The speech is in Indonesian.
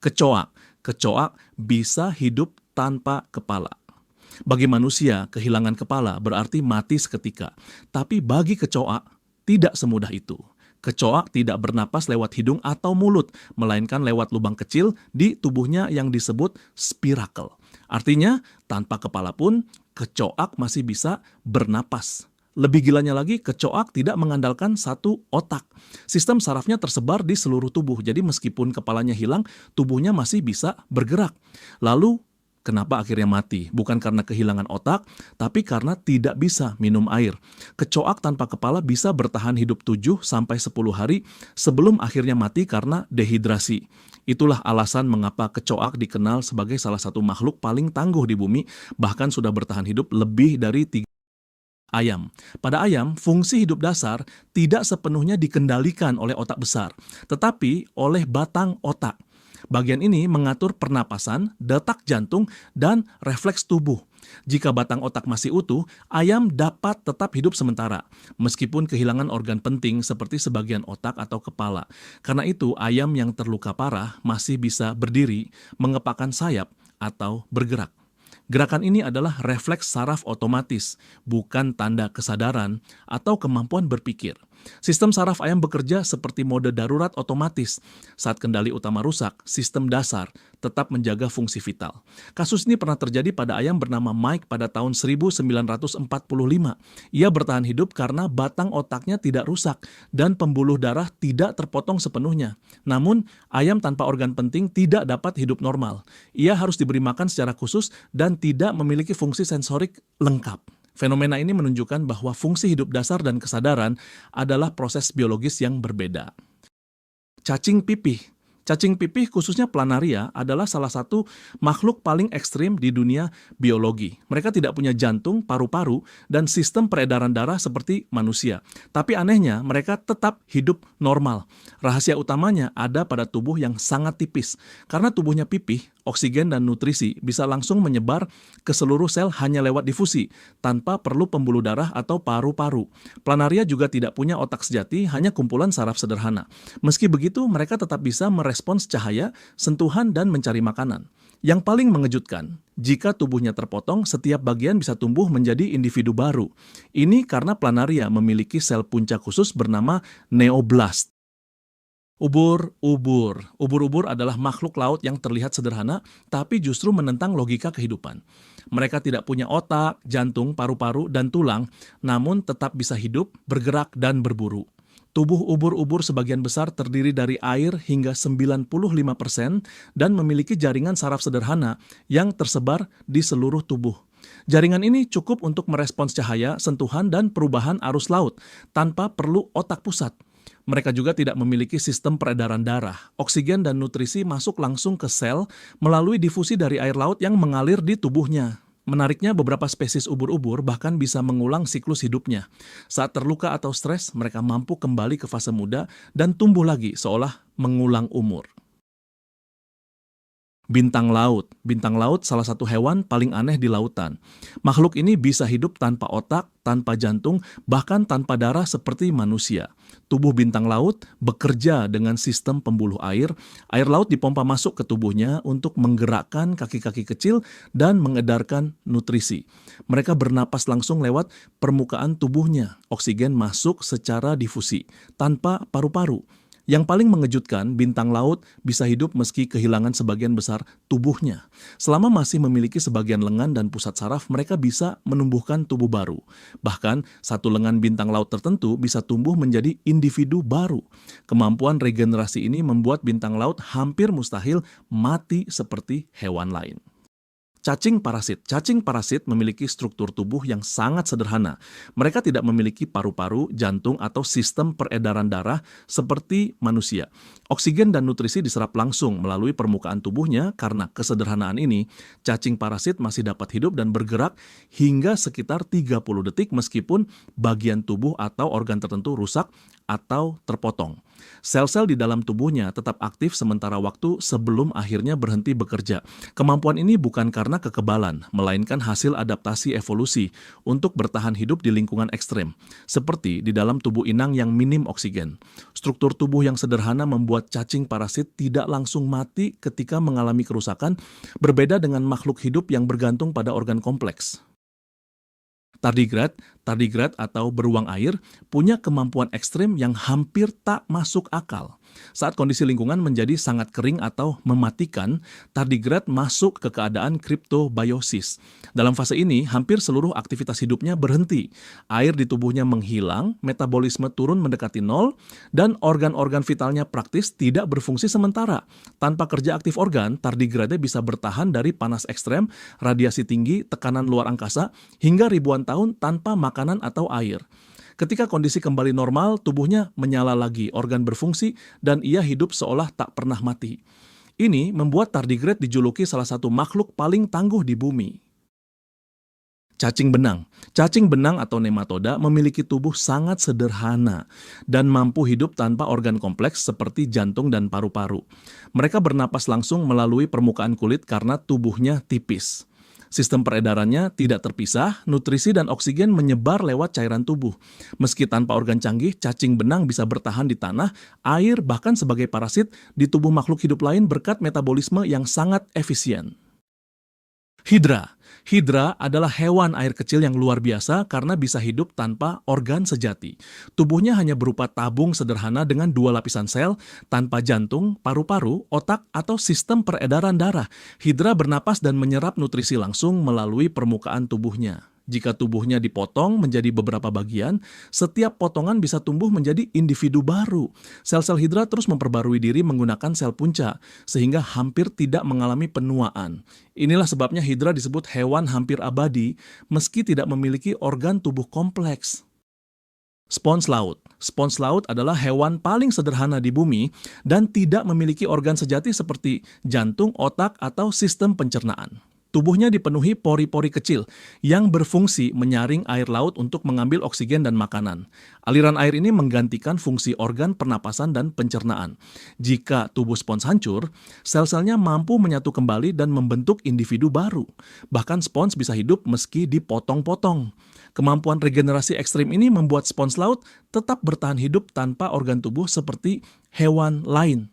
Kecoak. Kecoak bisa hidup tanpa kepala. Bagi manusia, kehilangan kepala berarti mati seketika. Tapi bagi kecoak, tidak semudah itu. Kecoak tidak bernapas lewat hidung atau mulut, melainkan lewat lubang kecil di tubuhnya yang disebut spirakel. Artinya, tanpa kepala pun, kecoak masih bisa bernapas. Lebih gilanya lagi, kecoak tidak mengandalkan satu otak. Sistem sarafnya tersebar di seluruh tubuh, jadi meskipun kepalanya hilang, tubuhnya masih bisa bergerak. Lalu, kenapa akhirnya mati? Bukan karena kehilangan otak, tapi karena tidak bisa minum air. Kecoak tanpa kepala bisa bertahan hidup 7-10 hari sebelum akhirnya mati karena dehidrasi. Itulah alasan mengapa kecoak dikenal sebagai salah satu makhluk paling tangguh di bumi, bahkan sudah bertahan hidup lebih dari 3 ayam. Pada ayam, fungsi hidup dasar tidak sepenuhnya dikendalikan oleh otak besar, tetapi oleh batang otak. Bagian ini mengatur pernapasan, detak jantung, dan refleks tubuh. Jika batang otak masih utuh, ayam dapat tetap hidup sementara, meskipun kehilangan organ penting seperti sebagian otak atau kepala. Karena itu, ayam yang terluka parah masih bisa berdiri, mengepakkan sayap, atau bergerak. Gerakan ini adalah refleks saraf otomatis, bukan tanda kesadaran atau kemampuan berpikir. Sistem saraf ayam bekerja seperti mode darurat otomatis. Saat kendali utama rusak, sistem dasar tetap menjaga fungsi vital. Kasus ini pernah terjadi pada ayam bernama Mike pada tahun 1945. Ia bertahan hidup karena batang otaknya tidak rusak dan pembuluh darah tidak terpotong sepenuhnya. Namun, ayam tanpa organ penting tidak dapat hidup normal. Ia harus diberi makan secara khusus dan tidak memiliki fungsi sensorik lengkap. Fenomena ini menunjukkan bahwa fungsi hidup dasar dan kesadaran adalah proses biologis yang berbeda. Cacing pipih. Cacing pipih, khususnya planaria, adalah salah satu makhluk paling ekstrim di dunia biologi. Mereka tidak punya jantung, paru-paru, dan sistem peredaran darah seperti manusia. Tapi anehnya, mereka tetap hidup normal. Rahasia utamanya ada pada tubuh yang sangat tipis. Karena tubuhnya pipih, oksigen dan nutrisi bisa langsung menyebar ke seluruh sel hanya lewat difusi, tanpa perlu pembuluh darah atau paru-paru. Planaria juga tidak punya otak sejati, hanya kumpulan saraf sederhana. Meski begitu, mereka tetap bisa merespons cahaya, sentuhan, dan mencari makanan. Yang paling mengejutkan, jika tubuhnya terpotong, setiap bagian bisa tumbuh menjadi individu baru. Ini karena planaria memiliki sel punca khusus bernama neoblast. Ubur-ubur. Ubur-ubur adalah makhluk laut yang terlihat sederhana, tapi justru menentang logika kehidupan. Mereka tidak punya otak, jantung, paru-paru, dan tulang, namun tetap bisa hidup, bergerak, dan berburu. Tubuh ubur-ubur sebagian besar terdiri dari air hingga 95% dan memiliki jaringan saraf sederhana yang tersebar di seluruh tubuh. Jaringan ini cukup untuk merespons cahaya, sentuhan, dan perubahan arus laut tanpa perlu otak pusat. Mereka juga tidak memiliki sistem peredaran darah. Oksigen dan nutrisi masuk langsung ke sel melalui difusi dari air laut yang mengalir di tubuhnya. Menariknya, beberapa spesies ubur-ubur bahkan bisa mengulang siklus hidupnya. Saat terluka atau stres, mereka mampu kembali ke fase muda dan tumbuh lagi seolah mengulang umur. Bintang laut. Bintang laut salah satu hewan paling aneh di lautan. Makhluk ini bisa hidup tanpa otak, tanpa jantung, bahkan tanpa darah seperti manusia. Tubuh bintang laut bekerja dengan sistem pembuluh air. Air laut dipompa masuk ke tubuhnya untuk menggerakkan kaki-kaki kecil dan mengedarkan nutrisi. Mereka bernapas langsung lewat permukaan tubuhnya. Oksigen masuk secara difusi, tanpa paru-paru. Yang paling mengejutkan, bintang laut bisa hidup meski kehilangan sebagian besar tubuhnya. Selama masih memiliki sebagian lengan dan pusat saraf, mereka bisa menumbuhkan tubuh baru. Bahkan, satu lengan bintang laut tertentu bisa tumbuh menjadi individu baru. Kemampuan regenerasi ini membuat bintang laut hampir mustahil mati seperti hewan lain. Cacing parasit. Cacing parasit memiliki struktur tubuh yang sangat sederhana. Mereka tidak memiliki paru-paru, jantung, atau sistem peredaran darah seperti manusia. Oksigen dan nutrisi diserap langsung melalui permukaan tubuhnya. Karena kesederhanaan ini, cacing parasit masih dapat hidup dan bergerak hingga sekitar 30 detik meskipun bagian tubuh atau organ tertentu rusak atau terpotong. Sel-sel di dalam tubuhnya tetap aktif sementara waktu sebelum akhirnya berhenti bekerja. Kemampuan ini bukan karena kekebalan, melainkan hasil adaptasi evolusi untuk bertahan hidup di lingkungan ekstrem, seperti di dalam tubuh inang yang minim oksigen. Struktur tubuh yang sederhana membuat cacing parasit tidak langsung mati ketika mengalami kerusakan, berbeda dengan makhluk hidup yang bergantung pada organ kompleks. Tardigrad atau beruang air punya kemampuan ekstrim yang hampir tak masuk akal. Saat kondisi lingkungan menjadi sangat kering atau mematikan, tardigrad masuk ke keadaan kriptobiosis. Dalam fase ini, hampir seluruh aktivitas hidupnya berhenti. Air di tubuhnya menghilang, metabolisme turun mendekati nol, dan organ-organ vitalnya praktis tidak berfungsi sementara. Tanpa kerja aktif organ, tardigrade bisa bertahan dari panas ekstrem, radiasi tinggi, tekanan luar angkasa, hingga ribuan tahun tanpa makanan atau air. Ketika kondisi kembali normal, tubuhnya menyala lagi, organ berfungsi, dan ia hidup seolah tak pernah mati. Ini membuat tardigrade dijuluki salah satu makhluk paling tangguh di bumi. Cacing benang. Cacing benang atau nematoda memiliki tubuh sangat sederhana dan mampu hidup tanpa organ kompleks seperti jantung dan paru-paru. Mereka bernapas langsung melalui permukaan kulit karena tubuhnya tipis. Sistem peredarannya tidak terpisah, nutrisi dan oksigen menyebar lewat cairan tubuh. Meski tanpa organ canggih, cacing benang bisa bertahan di tanah, air, bahkan sebagai parasit di tubuh makhluk hidup lain berkat metabolisme yang sangat efisien. Hidra adalah hewan air kecil yang luar biasa karena bisa hidup tanpa organ sejati. Tubuhnya hanya berupa tabung sederhana dengan 2 lapisan sel, tanpa jantung, paru-paru, otak, atau sistem peredaran darah. Hidra bernapas dan menyerap nutrisi langsung melalui permukaan tubuhnya. Jika tubuhnya dipotong menjadi beberapa bagian, setiap potongan bisa tumbuh menjadi individu baru. Sel-sel hidra terus memperbarui diri menggunakan sel punca, sehingga hampir tidak mengalami penuaan. Inilah sebabnya hidra disebut hewan hampir abadi, meski tidak memiliki organ tubuh kompleks. Spons laut. Spons laut adalah hewan paling sederhana di bumi dan tidak memiliki organ sejati seperti jantung, otak, atau sistem pencernaan. Tubuhnya dipenuhi pori-pori kecil yang berfungsi menyaring air laut untuk mengambil oksigen dan makanan. Aliran air ini menggantikan fungsi organ pernapasan dan pencernaan. Jika tubuh spons hancur, sel-selnya mampu menyatu kembali dan membentuk individu baru. Bahkan spons bisa hidup meski dipotong-potong. Kemampuan regenerasi ekstrim ini membuat spons laut tetap bertahan hidup tanpa organ tubuh seperti hewan lain.